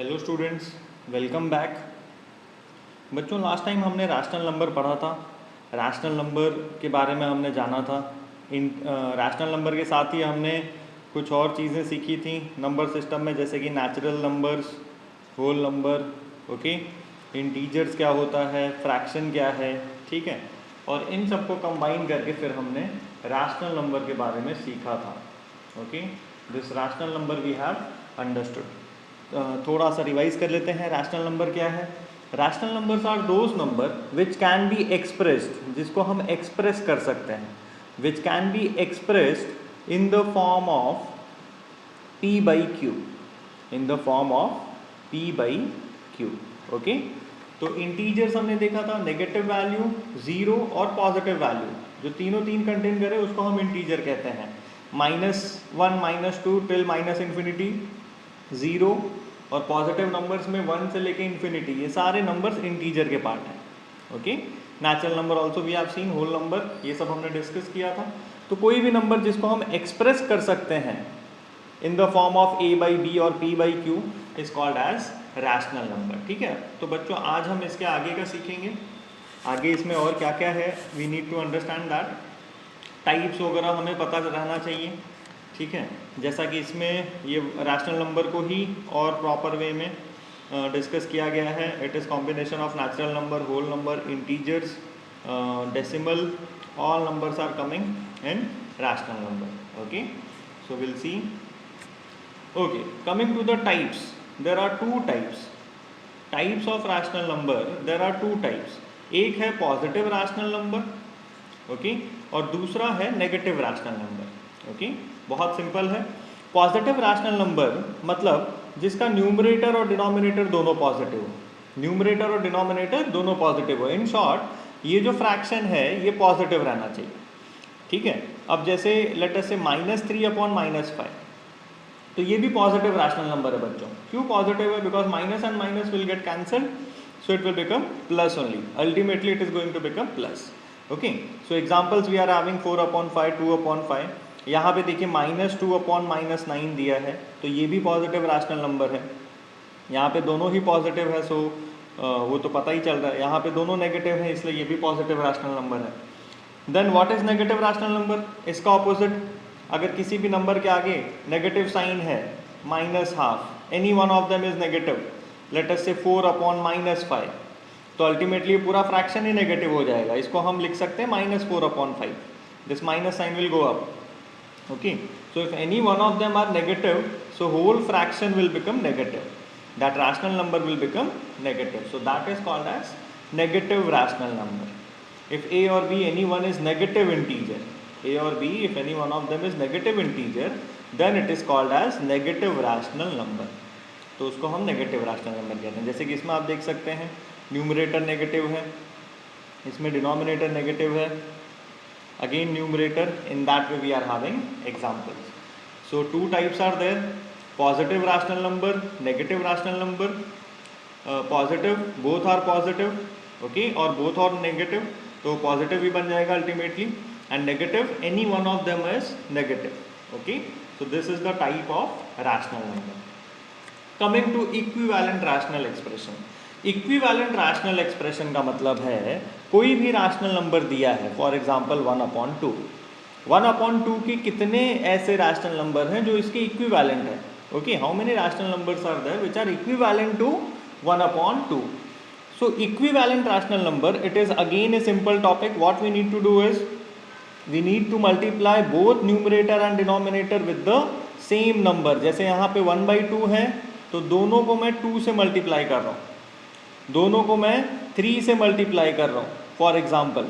Hello students, welcome back. बच्चों, last time हमने rational number पढ़ा था। रैशनल नंबर के बारे में हमने जाना था। इन रैशनल नंबर के साथ ही हमने कुछ और चीज़ें सीखी थी नंबर सिस्टम में, जैसे कि natural numbers, whole number, okay, integers क्या होता है, फ्रैक्शन क्या है, ठीक है। और इन सबको कंबाइन करके फिर हमने रैशनल नंबर के बारे में सीखा था। Okay, this rational number we have understood. थोड़ा सा रिवाइज कर लेते हैं। रैशनल नंबर क्या है? Rational numbers are those number which can be expressed, जिसको हम एक्सप्रेस कर सकते हैं, which can be expressed in the form of p by Q, in the form of p by Q. Okay, तो integers हमने देखा था, नेगेटिव वैल्यू, जीरो और पॉजिटिव वैल्यू, जो तीनों तीन कंटेन करे उसको हम इंटीजर कहते हैं। -1, -2 टिल माइनस इन्फिनिटी, ज़ीरो, और पॉजिटिव नंबर्स में 1 से लेके इन्फिनिटी, ये सारे नंबर्स इंटीजर के पार्ट हैं। Okay, natural number also we have seen, whole number, ये सब हमने डिस्कस किया था। तो कोई भी नंबर जिसको हम एक्सप्रेस कर सकते हैं in the form of a by B और p by Q is called as rational number. ठीक है, तो बच्चों आज हम इसके आगे का सीखेंगे। आगे इसमें और क्या क्या है, we need to understand that. Types वगैरह हमें पता रहना चाहिए, ठीक है। जैसा कि इसमें ये रैशनल नंबर को ही और प्रॉपर वे में डिस्कस किया गया है। It is combination of natural number, whole number, integers, decimal, all numbers are coming in rational number. Okay, so we'll see. Okay, coming to the types, there are two types of rational number. There are two types. एक है positive rational number, okay, और दूसरा है negative rational number. Okay, बहुत simple है। Positive rational number मतलब जिसका numerator और डिनोमिनेटर दोनों पॉजिटिव हो, न्यूमरेटर और डिनोमिनेटर दोनों पॉजिटिव हो। इन शॉर्ट, ये जो फ्रैक्शन है ये पॉजिटिव रहना चाहिए, ठीक है। अब जैसे लेट अस से -3/-5, तो ये भी पॉजिटिव रैशनल नंबर है बच्चों। क्यों पॉजिटिव है? Because minus and minus will get cancelled, so it will become plus only, ultimately it is going to become plus. Okay, so examples we are having 4/5, 2/5। यहाँ पे देखिए -2/-9 दिया है, तो ये भी पॉजिटिव रैशनल नंबर है। यहाँ पे दोनों ही पॉजिटिव है, सो वो तो पता ही चल रहा है। यहाँ पे दोनों नेगेटिव है, इसलिए ये भी पॉजिटिव रैशनल नंबर है। Then what is negative rational number? इसका ऑपोजिट, अगर किसी भी नंबर के आगे नेगेटिव साइन है, -12, any one of them is negative, let us से 4/-5, तो अल्टीमेटली पूरा फ्रैक्शन ही नेगेटिव हो जाएगा। इसको हम लिख सकते हैं -4/5, this minus sign will go up. Okay, so if any one of them are negative, so whole fraction will become negative, that rational number will become negative, so that is called as negative rational number. If a or b any one is negative integer, a or b if any one of them is negative integer, then it is called as negative rational number. तो उसको हम negative rational number कहते हैं। जैसे कि इसमें आप देख सकते हैं न्यूमरेटर नेगेटिव है, इसमें डिनोमिनेटर नेगेटिव है, again numerator, in that way we are having examples. So two types are there, positive rational number, negative rational number. Positive, both are positive, okay, और बोथ आर नेगेटिव, तो positive भी बन जाएगा ultimately, and negative any one of them is negative. Okay, so this is the type of rational number. Coming to equivalent rational expression. Equivalent rational expression का मतलब है कोई भी रैशनल नंबर दिया है, फॉर एग्जाम्पल 1/2, 1/2 के कितने ऐसे रैशनल नंबर हैं जो इसके इक्विवेलेंट है। Okay, how many rational numbers are there which are equivalent to 1/2? So equivalent rational number, it is again a simple topic. What we need to do is we need to multiply both numerator and denominator with the same number. जैसे यहाँ पे 1/2 है, तो दोनों को मैं 2 से multiply कर रहा हूँ, दोनों को मैं 3 से मल्टीप्लाई कर रहा हूँ, फॉर एग्जाम्पल।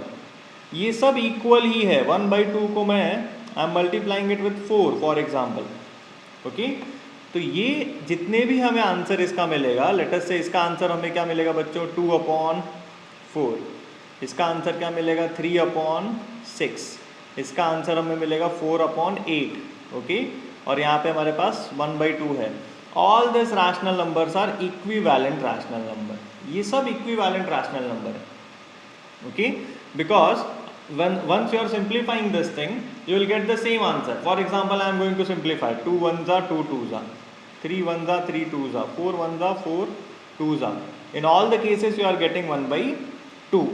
ये सब इक्वल ही है। 1/2 को मैं I am multiplying it with 4 for example. Okay, तो ये जितने भी हमें आंसर इसका मिलेगा, लेट अस से इसका आंसर हमें क्या मिलेगा बच्चों, 2/4, इसका आंसर क्या मिलेगा, 3/6, इसका आंसर हमें मिलेगा 4/8। ओके, और यहाँ पे हमारे पास 1/2 है। All this rational numbers are equivalent rational number, ये सब इक्विवेलेंट रैशनल नंबर है। Okay, because once you are simplifying this thing, you will get the same answer. For example, I am going to simplify 2 1s are 2 2s are, 3 1 जा 3 2 जा 4 1 जा 4 2 जा। In all the cases you are getting 1/2।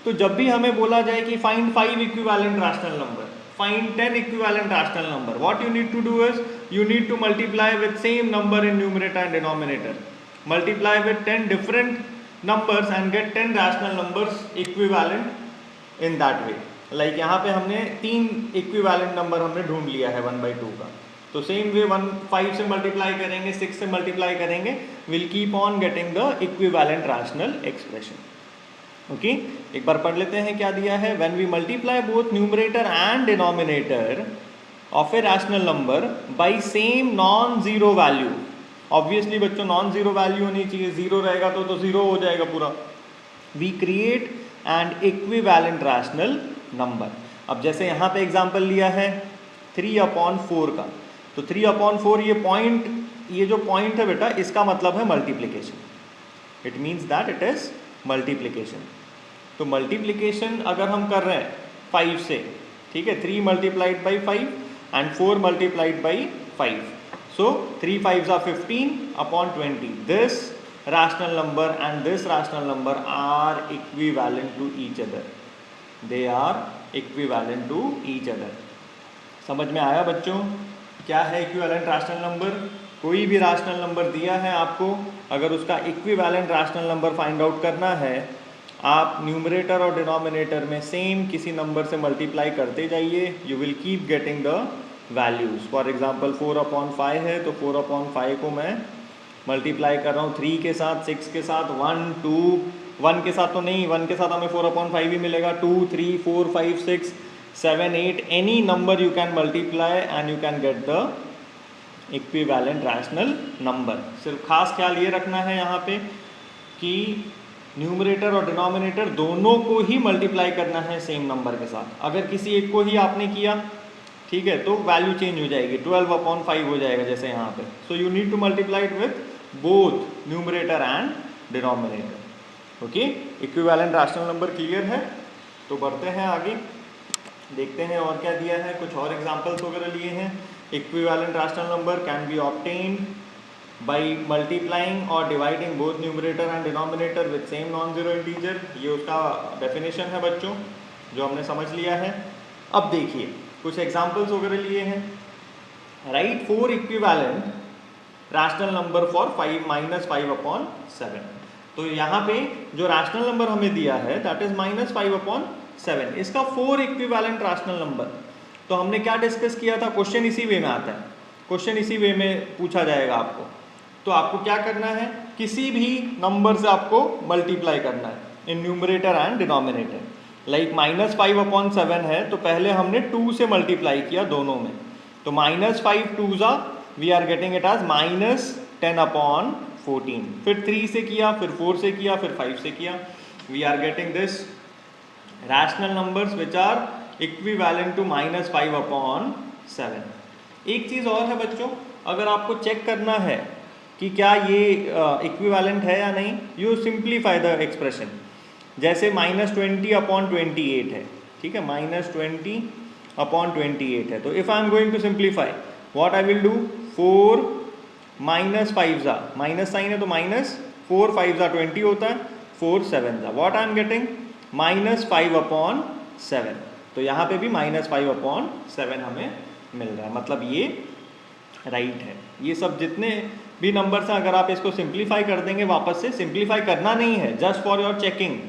तो जब भी हमें बोला जाए कि find 5 equivalent rational number, find 10 equivalent rational number, what you need to do is you need to multiply with same number in numerator and denominator, multiply with 10 different numbers and get 10 rational numbers equivalent in that way। like यहाँ पे हमने 3 equivalent number हमने ढूंढ लिया है 1/2 का, तो same way 5 से मल्टीप्लाई करेंगे, 6 से मल्टीप्लाई करेंगे, will keep on getting the equivalent rational expression. Okay एक बार पढ़ लेते हैं क्या दिया है। When we multiply both numerator and denominator of a rational number by same non zero value, obviously बच्चों नॉन जीरो वैल्यू होनी चाहिए, जीरो रहेगा तो जीरो हो जाएगा पूरा। We create and equivalent rational number. अब जैसे यहाँ पे एग्जांपल लिया है 3/4 का, तो 3/4 ये जो पॉइंट है बेटा, इसका मतलब है multiplication. It means that it is multiplication. तो मल्टीप्लिकेशन अगर हम कर रहे हैं 5 से, ठीक है, 3 multiplied by 5 and 4 multiplied by 5, so 3 5s are 15/20। This rational number and this rational number are equivalent to each other, they are equivalent to each other। समझ में आया बच्चों क्या है इक्विवेलेंट रैशनल नंबर? कोई भी रैशनल नंबर दिया है आपको, अगर उसका equivalent rational number find out करना है, आप न्यूमरेटर और डिनोमिनेटर में सेम किसी नंबर से मल्टीप्लाई करते जाइए, you will keep getting the values. For example 4/5 है, तो 4/5 को मैं मल्टीप्लाई कर रहा हूँ 3 के साथ, 6 के साथ, 1 2, 1 के साथ तो नहीं, 1 के साथ हमें 4/5 ही मिलेगा, 2 3 4 5 6 7 8, any number you can multiply and you can get the equivalent rational number. सिर्फ खास ख्याल ये रखना है यहाँ पे कि न्यूमरेटर और डिनोमिनेटर दोनों को ही मल्टीप्लाई करना है सेम नंबर के साथ। अगर किसी एक को ही आपने किया, ठीक है, तो वैल्यू चेंज हो जाएगी, 12/5 हो जाएगा जैसे यहाँ पे। So you need to multiply it with both numerator and denominator. Okay, equivalent rational number clear है? तो बढ़ते हैं आगे, देखते हैं और क्या दिया है। कुछ और एग्जांपल्स वगैरह लिए हैं। Equivalent rational number can be obtained by multiplying or dividing both numerator and denominator with same non-zero integer। ये उसका डेफिनेशन है बच्चों, जो हमने समझ लिया है। अब देखिए कुछ एग्जांपल्स वगैरह लिए हैं। Right 4 equivalent rational number for 5/7। तो यहाँ पे जो रैशनल नंबर हमें दिया है दैट इज -5/7, इसका 4 इक्विवेलेंट रैशनल नंबर। तो हमने क्या डिस्कस किया था, क्वेश्चन इसी वे में आता है, क्वेश्चन इसी वे में पूछा जाएगा आपको। तो आपको क्या करना है, किसी भी नंबर से आपको मल्टीप्लाई करना है in numerator and denominator. Like -5/7 है, तो पहले हमने 2 से मल्टीप्लाई किया दोनों में, तो -5 2s we are getting it as -10/14। फिर 3 से किया, फिर 4 से किया, फिर 5 से किया, we are getting this rational numbers which are equivalent to -5/7। एक चीज़ और है बच्चों, अगर आपको चेक करना है कि क्या ये इक्विवेलेंट है या नहीं, यू सिंप्लीफाई द एक्सप्रेशन। जैसे -20/28 है, ठीक है, -20/28 है, तो if I am going to simplify what I will do, 4 -5s minus sign है तो -4 5s 20 होता है, 4 7s what I am getting -5/7। तो यहाँ पे भी -5/7 हमें मिल रहा है, मतलब ये राइट है। ये सब जितने भी नंबर्स हैं, अगर आप इसको सिंप्लीफाई कर देंगे, वापस से सिंप्लीफाई करना नहीं है, जस्ट फॉर योर चेकिंग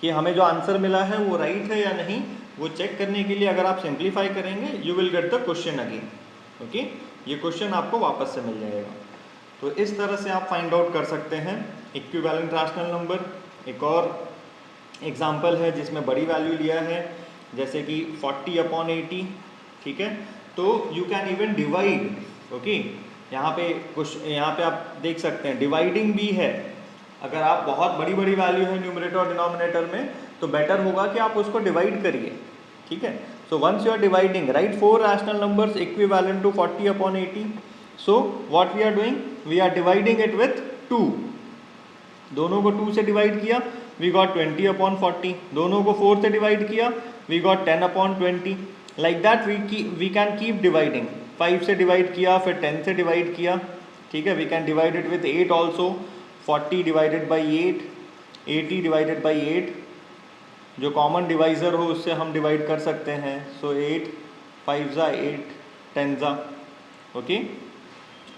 कि हमें जो आंसर मिला है वो राइट है या नहीं, वो चेक करने के लिए अगर आप सिंप्लीफाई करेंगे you will get the question again. Okay, ये क्वेश्चन आपको वापस से मिल जाएगा। तो इस तरह से आप फाइंड आउट कर सकते हैं इक्विवेलेंट रैशनल नंबर। एक और एग्जाम्पल है जिसमें बड़ी वैल्यू लिया है, जैसे कि 40/80, ठीक है, तो you can even divide. Okay, यहाँ पे आप देख सकते हैं डिवाइडिंग भी है। अगर आप बहुत बड़ी बड़ी वैल्यू है न्यूमरेटर और डिनोमिनेटर में, तो बेटर होगा कि आप उसको डिवाइड करिए, ठीक है। So once you are dividing, right 4 rational numbers equivalent to 40/80। So what we are doing, we are dividing it with 2। दोनों को 2 से डिवाइड किया, वी गॉट 20/40। दोनों को 4 से डिवाइड किया, we got 10/20। Like that we can keep dividing. 5 से divide किया, फिर 10 से डिवाइड किया, ठीक है, we can divide it with 8 also, 40 divided by 8, 80 divided by 8, जो कॉमन डिवाइज़र हो उससे हम डिवाइड कर सकते हैं। सो 8 5 ज़ा 8 10 ज़ा, okay,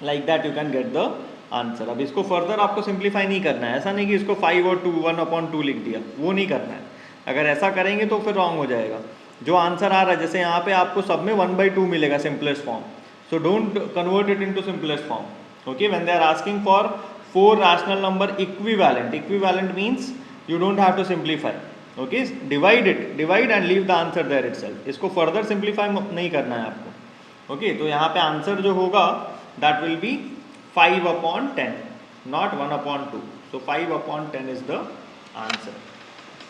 like that you can get the answer. अब इसको फर्दर आपको सिंप्लीफाई नहीं करना है, ऐसा नहीं कि इसको 5 और 2 1/2 लिख दिया, वो नहीं करना है। अगर ऐसा करेंगे तो फिर रॉन्ग हो जाएगा। जो आंसर आ रहा है, जैसे यहाँ पे आपको सब में 1/2 मिलेगा simplest form, so don't convert it into simplest form, okay. When they are asking for 4 rational number equivalent, equivalent means you don't have to simplify, okay, divide it, divide and leave the answer there itself. इसको further simplify नहीं करना है आपको, okay. तो यहाँ पे answer जो होगा that will be 5/10, not 1/2, so 5/10 is the answer.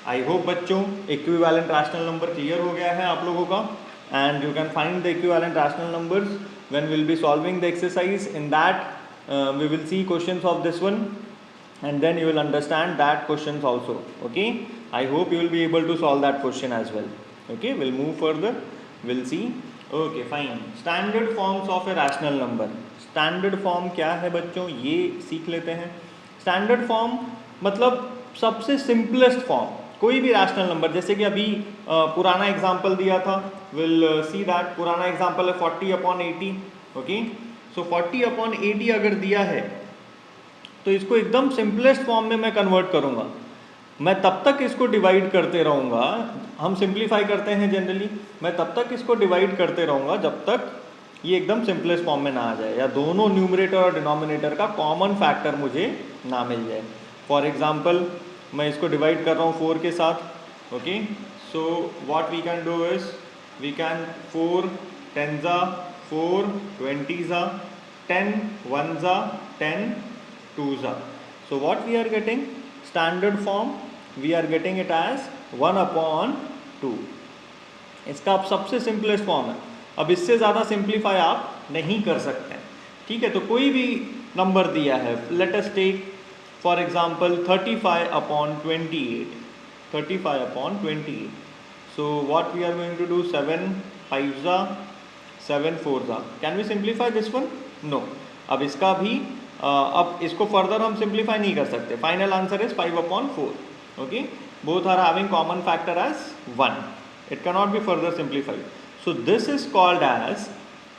I hope बच्चों इक्विवेलेंट रैशनल नंबर क्लियर हो गया है आप लोगों का, and you can find the equivalent rational numbers when will be solving the exercise. In that we will see questions of this one and then you will understand that questions also, okay. I hope you will be able to solve that question as well, okay. We'll move further, we'll see, okay fine. Standard forms of a rational number, standard form क्या है बच्चों, ये सीख लेते हैं। standard form मतलब सबसे simplest form, कोई भी रैशनल नंबर, जैसे कि अभी पुराना एग्जाम्पल दिया था, विल सी दैट पुराना एग्जाम्पल है 40/80, ओके। सो 40/80 अगर दिया है तो इसको एकदम सिंपलेस्ट फॉर्म में मैं कन्वर्ट करूँगा। मैं तब तक इसको डिवाइड करते रहूँगा, हम सिंप्लीफाई करते हैं जनरली, मैं तब तक इसको डिवाइड करते रहूँगा जब तक ये एकदम सिंपलेस्ट फॉर्म में ना आ जाए, या दोनों न्यूमरेटर और डिनोमिनेटर का कॉमन फैक्टर मुझे ना मिल जाए। फॉर एग्जांपल मैं इसको डिवाइड कर रहा हूँ 4 के साथ, okay. So what we can do is we can 4 10 ज़ा 4 20 ज़ा 10 1 ज़ा 10 2 ज़ा। So what we are getting? Standard form we are getting it as 1/2। इसका अब सबसे सिंपलेस्ट फॉर्म है। अब इससे ज़्यादा सिंप्लीफाई आप नहीं कर सकते हैं, ठीक है। तो कोई भी नंबर दिया है, let us take for example 35/28, 35/28। So what we are going to do, 7 5 ज़ा 7 4 ज़ा। Can we simplify this one? No. अब इसका भी अब इसको फर्दर हम सिंप्लीफाई नहीं कर सकते। Final answer is 5/4, okay. Both are having common factor as 1, it cannot be further simplified. So this is called as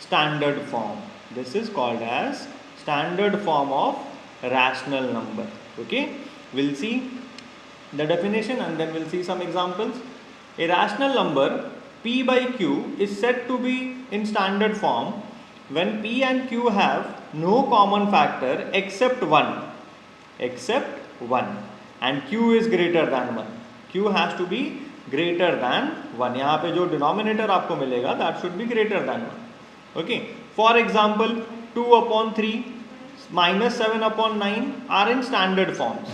standard form, this is called as standard form of rational number, okay. Will see the definition and then will see some examples. A rational number p by q is said to be in standard form when p and q have no common factor except 1, and q is greater than 1, q has to be greater than 1। यहाँ पे जो denominator आपको मिलेगा that should be greater than 1, okay। For example 2/3 minus 7/9 are in standard forms,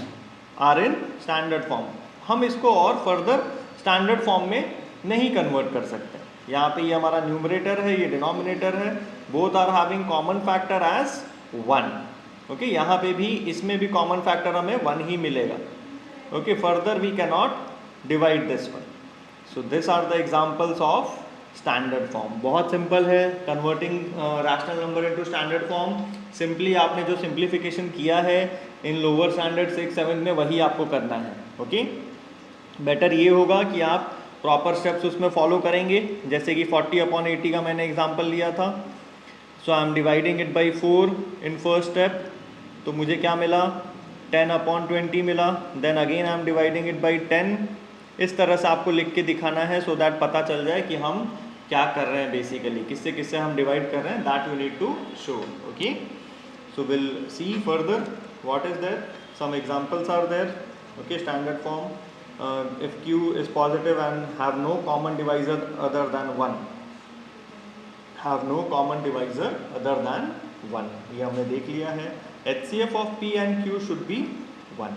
are in standard form। हम इसको और further standard form में नहीं कन्वर्ट कर सकते। यहाँ पे ये हमारा न्यूमरेटर है, ये डिनोमिनेटर है, both are having common factor as 1, okay. यहाँ पे भी, इसमें भी कॉमन फैक्टर हमें 1 ही मिलेगा, okay. Further we can not divide this one. So this are the examples of standard form. बहुत सिंपल है converting rational number into standard form. Simply आपने जो सिंप्लीफिकेशन किया है इन लोअर स्टैंडर्ड 6 7 में, वही आपको करना है, ओके। बेटर ये होगा कि आप प्रॉपर स्टेप्स उसमें फॉलो करेंगे, जैसे कि 40/80 का मैंने एग्जांपल लिया था। So I am dividing it by 4 in first step, तो मुझे क्या मिला, 10/20 मिला। Then again I am dividing it by 10। इस तरह से आपको लिख के दिखाना है, सो दैट पता चल जाए कि हम क्या कर रहे हैं बेसिकली, किससे किससे हम डिवाइड कर रहे हैं, that you need to show, okay. So will see further what is there, some examples are there, okay. Standard form, if q is positive and have no common divisor other than 1, have no common divisor other than 1, ये हमने देख लिया है। HCF of p and q should be 1,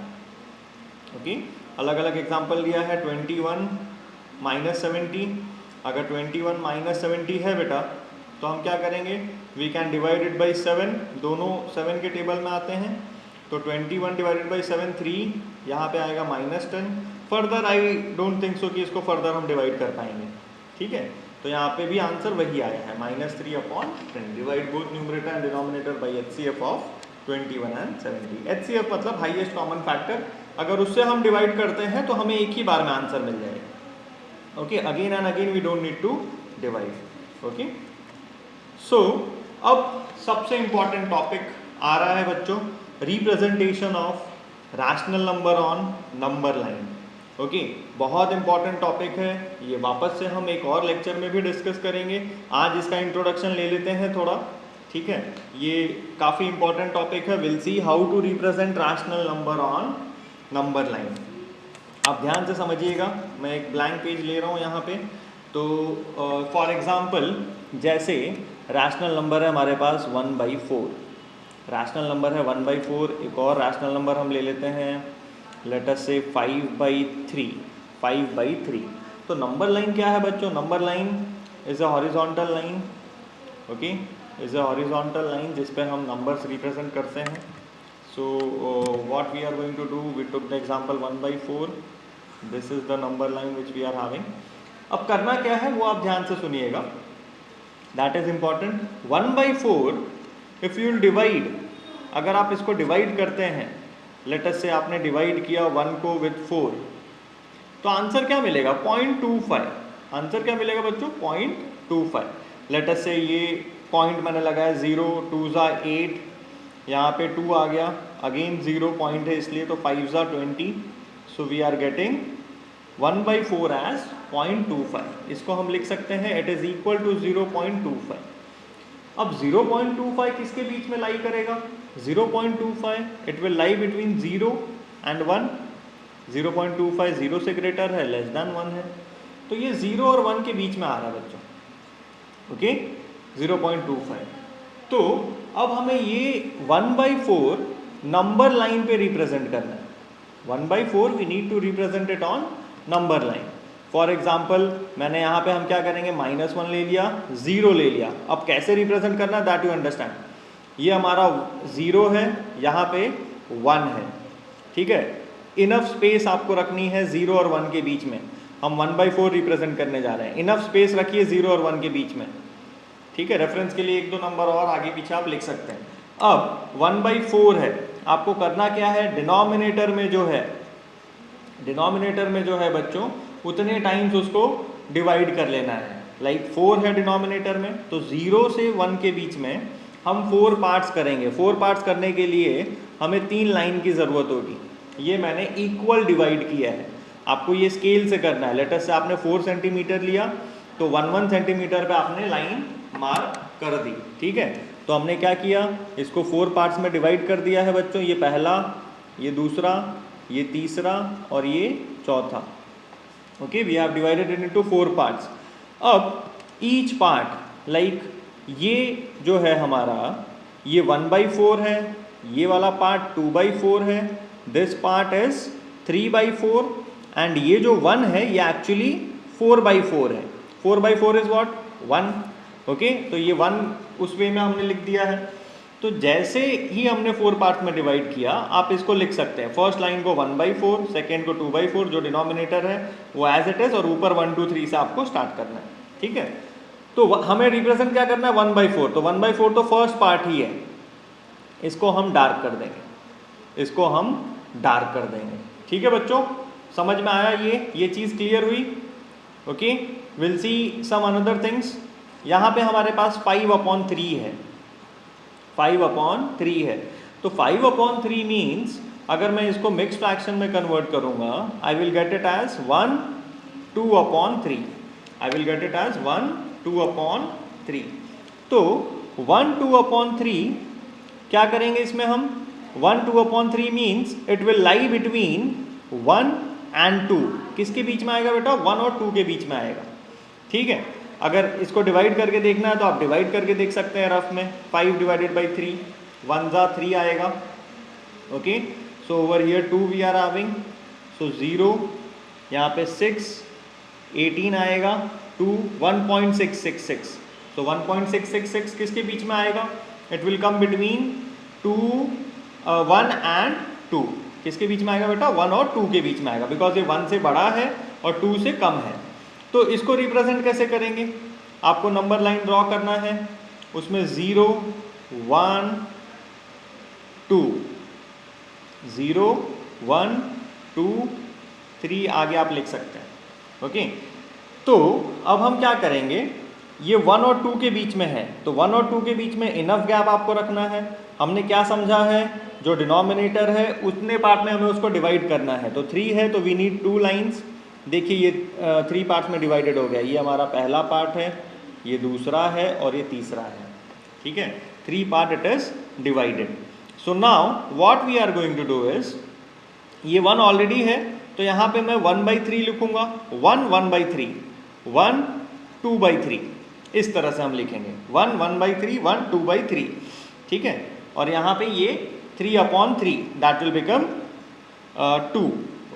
okay. अलग अलग example लिया है। 21 - 70, अगर 21 - 70 है बेटा, तो हम क्या करेंगे, we can divide it by 7, दोनों 7 के टेबल में आते हैं। तो 21 डिवाइडेड बाई 7 3, यहाँ पे आएगा -10। Further I don't think so कि इसको फर्दर हम डिवाइड कर पाएंगे, ठीक है। तो यहाँ पे भी आंसर वही आया है, -3/10। Divide both numerator and denominator by HCF of 21 and 70। HCF मतलब हाईएस्ट कॉमन फैक्टर, अगर उससे हम डिवाइड करते हैं तो हमें एक ही बार में आंसर मिल जाएगा। Okay, again and again we don't need to divide. Okay, so अब सबसे इंपॉर्टेंट टॉपिक आ रहा है बच्चों, representation of rational number on number line. Okay, बहुत इंपॉर्टेंट टॉपिक है ये, वापस से हम एक और लेक्चर में भी डिस्कस करेंगे। आज इसका इंट्रोडक्शन ले लेते हैं थोड़ा, ठीक है। ये काफ़ी इंपॉर्टेंट टॉपिक है। Will see how to represent rational number on number line. आप ध्यान से समझिएगा, मैं एक ब्लैंक पेज ले रहा हूँ यहाँ पे। तो फॉर एग्जांपल जैसे रैशनल नंबर है हमारे पास 1/4, रैशनल नंबर है 1/4। एक और रैशनल नंबर हम ले लेते हैं, लेट अस से 5/3, 5/3। तो नंबर लाइन क्या है बच्चों? Number line is a horizontal line. Okay, is a horizontal line जिस पे हम नंबर्स रिप्रेजेंट करते हैं। So what we are going to do, we took the example 1/4, this is the number line which we are having. अब करना क्या है वो आप ध्यान से सुनिएगा, that is important. 1/4 if you will divide, अगर आप इसको डिवाइड करते हैं, लेट अस से आपने डिवाइड किया 1 को विथ 4, तो आंसर क्या मिलेगा? 0.25। आंसर क्या मिलेगा बच्चों? 0.25। लेट अस से ये पॉइंट मैंने लगाया 0, 2 ज़ा 8, यहाँ पे 2 आ गया, अगेन 0 पॉइंट है इसलिए, तो 5 ज़ा 20। So we are getting 1/4 as 0.25। इसको हम लिख सकते हैं इट इज इक्वल टू 0.25। अब 0.25 किसके बीच में लाई करेगा? 0.25 it will lie between 0 and 1। 0.25 0 से ग्रेटर है, लेस देन 1 है, तो ये 0 और 1 के बीच में आ रहा है बच्चों। ओके, 0.25। तो अब हमें ये 1/4 नंबर लाइन पे रिप्रेजेंट करना है। 1/4 we need to represent it on number line. For example मैंने यहाँ पे हम क्या करेंगे, -1 ले लिया, 0 ले लिया। अब कैसे रिप्रेजेंट करना है दैट यू अंडरस्टैंड। ये हमारा 0 है, यहाँ पे 1 है, ठीक है। इनफ स्पेस आपको रखनी है 0 और 1 के बीच में। हम 1/4 रिप्रेजेंट करने जा रहे हैं, इनफ स्पेस रखिए 0 और 1 के बीच में, ठीक है। रेफरेंस के लिए 1-2 नंबर और आगे पीछे आप लिख सकते हैं। अब 1/4 है, आपको करना क्या है, डिनोमिनेटर में जो है बच्चों उतने टाइम्स उसको डिवाइड कर लेना है। लाइक 4 है डिनोमिनेटर में, तो 0 से 1 के बीच में हम 4 पार्ट्स करेंगे। 4 पार्ट्स करने के लिए हमें 3 लाइन की ज़रूरत होगी। ये मैंने इक्वल डिवाइड किया है, आपको ये स्केल से करना है। लेट अस से आपने 4 सेंटीमीटर लिया, तो 1 सेंटीमीटर पे आपने लाइन मार्क कर दी, ठीक है। तो हमने क्या किया, इसको 4 पार्ट्स में डिवाइड कर दिया है बच्चों। ये पहला, ये दूसरा, ये तीसरा और ये चौथा। Okay, we have divided it into 4 parts. अब ईच पार्ट, लाइक ये जो है हमारा, ये 1/4 है, ये वाला पार्ट 2/4 है, दिस पार्ट इज 3/4 एंड ये जो 1 है ये एक्चुअली 4/4 है। 4/4 इज व्हाट? 1। ओके, तो ये 1 उस वे में हमने लिख दिया है। तो जैसे ही हमने 4 पार्ट्स में डिवाइड किया, आप इसको लिख सकते हैं। फर्स्ट लाइन को 1/4, सेकेंड को 2/4, जो डिनोमिनेटर है वो एज इट इज, और ऊपर 1 2 3 से आपको स्टार्ट करना है, ठीक है। तो हमें रिप्रेजेंट क्या करना है, 1/4। तो 1/4 तो फर्स्ट पार्ट ही है, इसको हम डार्क कर देंगे, ठीक है बच्चों। समझ में आया ये चीज़ क्लियर हुई? Okay, will see some another things. यहाँ पे हमारे पास 5/3 है, 5/3 है। तो 5/3 मीन्स अगर मैं इसको मिक्स फ्रैक्शन में कन्वर्ट करूंगा, I will get it as 1 2/3। I will get it as 1 2/3। तो 1 2/3 क्या करेंगे इसमें हम, 1 2/3 means it will lie between 1 and 2। किसके बीच में आएगा बेटा? 1 और 2 के बीच में आएगा, ठीक है। अगर इसको डिवाइड करके देखना है तो आप डिवाइड करके देख सकते हैं रफ में। 5/3, 1 ज़ा 3 आएगा। Okay, so over here 2 we are having, so 0, यहाँ पे 6, 18 आएगा, 2 1.666। सो 1.666 किसके बीच में आएगा? It will come between 1 and 2। किसके बीच में आएगा बेटा? 1 और 2 के बीच में आएगा, बिकॉज ये 1 से बड़ा है और 2 से कम है। तो इसको रिप्रेजेंट कैसे करेंगे? आपको नंबर लाइन ड्रॉ करना है, उसमें 0 1 2, 0, 1, 2, 3 आगे आप लिख सकते हैं। ओके, तो अब हम क्या करेंगे, ये 1 और 2 के बीच में है, तो 1 और 2 के बीच में इनफ गैप आपको रखना है। हमने क्या समझा है, जो डिनोमिनेटर है उतने पार्ट में हमें उसको डिवाइड करना है। तो 3 है तो वी नीड 2 लाइन्स। देखिए ये 3 पार्ट्स में डिवाइडेड हो गया, ये हमारा पहला पार्ट है, ये दूसरा है और ये तीसरा है। ठीक है, 3 part it is divided. So now what we are going to do is, ये 1 ऑलरेडी है तो यहाँ पे मैं 1/3 लिखूंगा, 1/3, 1 2/3, इस तरह से हम लिखेंगे 1 1/3, 1 2/3। ठीक है, और यहाँ पे ये 3/3 that will become 2।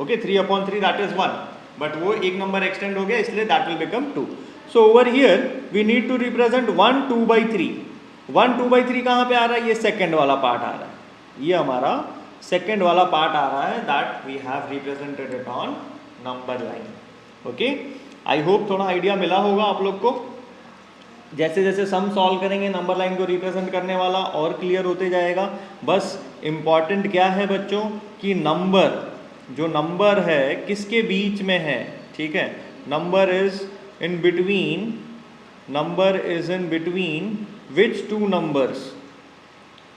Okay, 3/3 that is 1, but वो एक नंबर एक्सटेंड हो गया इसलिए that will become 2। So over here we need to represent 1 2/3। 1 2/3 कहाँ पे आ रहा है, ये सेकेंड वाला पार्ट आ रहा है, ये हमारा सेकेंड वाला पार्ट आ रहा है, that we have represented it on number line. Okay, I hope थोड़ा आइडिया मिला होगा आप लोग को। जैसे जैसे सम सॉल्व करेंगे नंबर लाइन को रिप्रेजेंट करने वाला और क्लियर होते जाएगा। बस इम्पॉर्टेंट क्या है बच्चों कि नंबर, जो नंबर है किसके बीच में है। ठीक है, number is in between, number is in between which two numbers,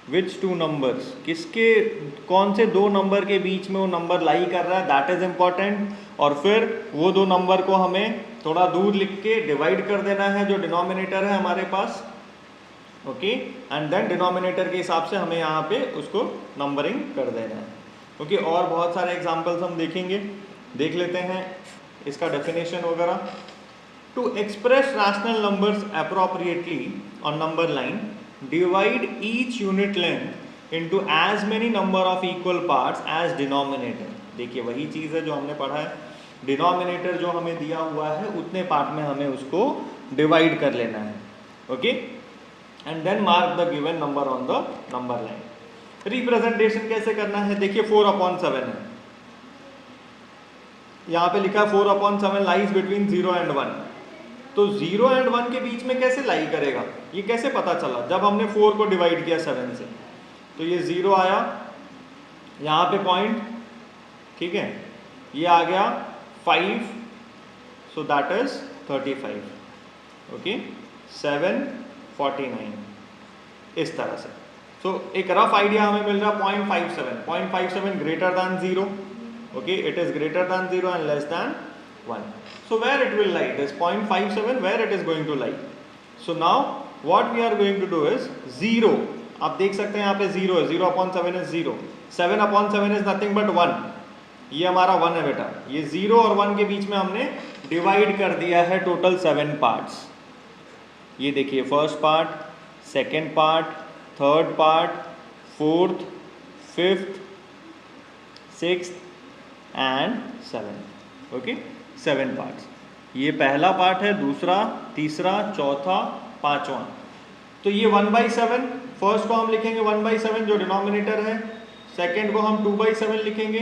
which two numbers, किसके, कौन से दो नंबर के बीच में वो नंबर लाई कर रहा है, दैट इज इम्पॉर्टेंट। और फिर वो दो नंबर को हमें थोड़ा दूर लिख के डिवाइड कर देना है, जो डिनोमिनेटर है हमारे पास। ओके, एंड देन डिनोमिनेटर के हिसाब से हमें यहाँ पे उसको नंबरिंग कर देना है। ओके, और बहुत सारे एग्जाम्पल्स हम देखेंगे, देख लेते हैं इसका डेफिनेशन वगैरह। To express rational numbers appropriately on number line, divide each unit length into as many number of equal parts as denominator। देखिए वही चीज़ है जो हमने पढ़ा है, डिनोमिनेटर जो हमें दिया हुआ है उतने पार्ट में हमें उसको डिवाइड कर लेना है। Okay, and then mark the given number on the number line. Representation कैसे करना है, देखिए 4/7 है, यहाँ पे लिखा 4/7 लाइज बिटवीन 0 and 1। तो 0 and 1 के बीच में कैसे लाई करेगा, ये कैसे पता चला, जब हमने 4 को डिवाइड किया 7 से, तो ये 0 आया, यहाँ पे पॉइंट, ठीक है, ये आ गया 5, सो दैट इज 35। ओके, 7 49, इस तरह से। सो एक रफ आइडिया हमें मिल रहा है 0.57, 0.57 greater than 0। Okay, it is greater than 0 and less than 1. So where it will lie, this 0.57, where it is going to lie. So now what we are going to do is 0, आप देख सकते हैं यहाँ पे 0 है, 0/7 is 0, 7/7 is nothing but 1, ये हमारा 1 है बेटा। ये 0 और 1 के बीच में हमने डिवाइड कर दिया है टोटल 7 पार्ट्स। ये देखिए first part, second part, third part, fourth, fifth, sixth and 7। Okay, 7 parts. ये पहला पार्ट है, दूसरा, तीसरा, चौथा, पांचवा। तो ये 1/7, फर्स्ट को हम लिखेंगे 1/7 जो डिनोमिनेटर है, सेकंड को हम 2/7 लिखेंगे,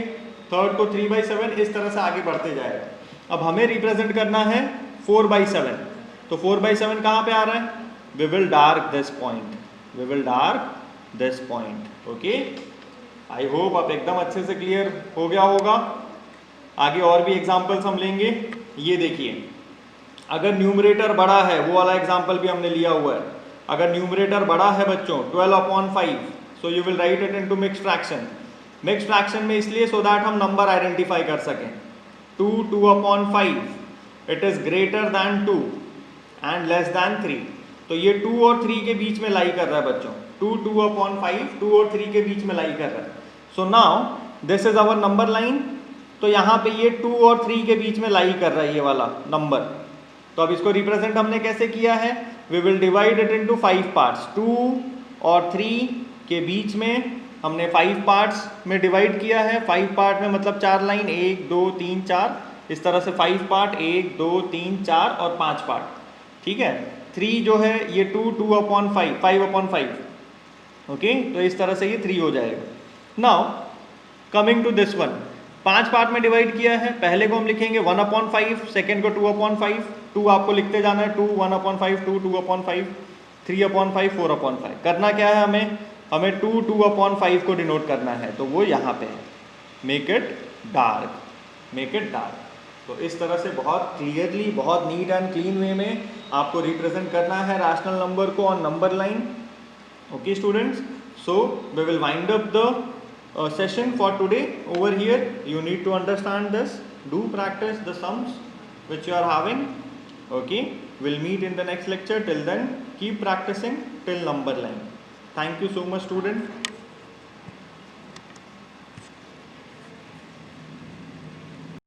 थर्ड को 3/7, इस तरह से आगे बढ़ते जाएगा। अब हमें रिप्रेजेंट करना है 4/7, तो 4/7 कहाँ पे आ रहा है, we will dark this point, we will dark this point. Okay, I hope आप एकदम अच्छे से क्लियर हो गया होगा। आगे और भी एग्जाम्पल्स हम लेंगे। ये देखिए, अगर न्यूमरेटर बड़ा है, वो वाला एग्जाम्पल भी हमने लिया हुआ है, अगर न्यूमरेटर बड़ा है बच्चों 12/5, so you will write it into mixed fraction. Mixed fraction में इसलिए सो दैट हम नंबर आइडेंटिफाई कर सकें। 2/5 it is greater than 2 and less than 3, तो ये 2 और 3 के बीच में लाई कर रहा है बच्चों, 2/5 2 और 3 के बीच में लाई कर रहा है। So now this is our number line, तो यहाँ पे ये 2 और 3 के बीच में लाई कर रहा है ये वाला नंबर। तो अब इसको रिप्रेजेंट हमने कैसे किया है, we will divide it into 5 parts. 2 और 3 के बीच में हमने 5 पार्ट्स में डिवाइड किया है। 5 पार्ट में मतलब 4 लाइन, 1 2 3 4, इस तरह से 5 पार्ट, 1 2 3 4 और 5 पार्ट। ठीक है, 3 जो है ये 2/5, 5/5। ओके, तो इस तरह से ये 3 हो जाएगा। Now coming to this one, 5 part में डिवाइड किया है, पहले को हम लिखेंगे 1/5, सेकेंड को 2/5, 2 आपको लिखते जाना है, 2 1/5, 2 2/5, 3/5, 4/5। करना क्या है हमें, हमें 2/5 को डिनोट करना है, तो वो यहाँ पे है, make it dark, make it dark. तो इस तरह से बहुत क्लियरली, बहुत नीट एंड क्लीन वे में आपको रिप्रेजेंट करना है रैशनल नंबर को on number line. Okay students, so we will wind up the session for today over here. You need to understand this, do practice the sums which you are having. Okay, we'll meet in the next lecture. Till then, keep practicing till number line. Thank you so much student.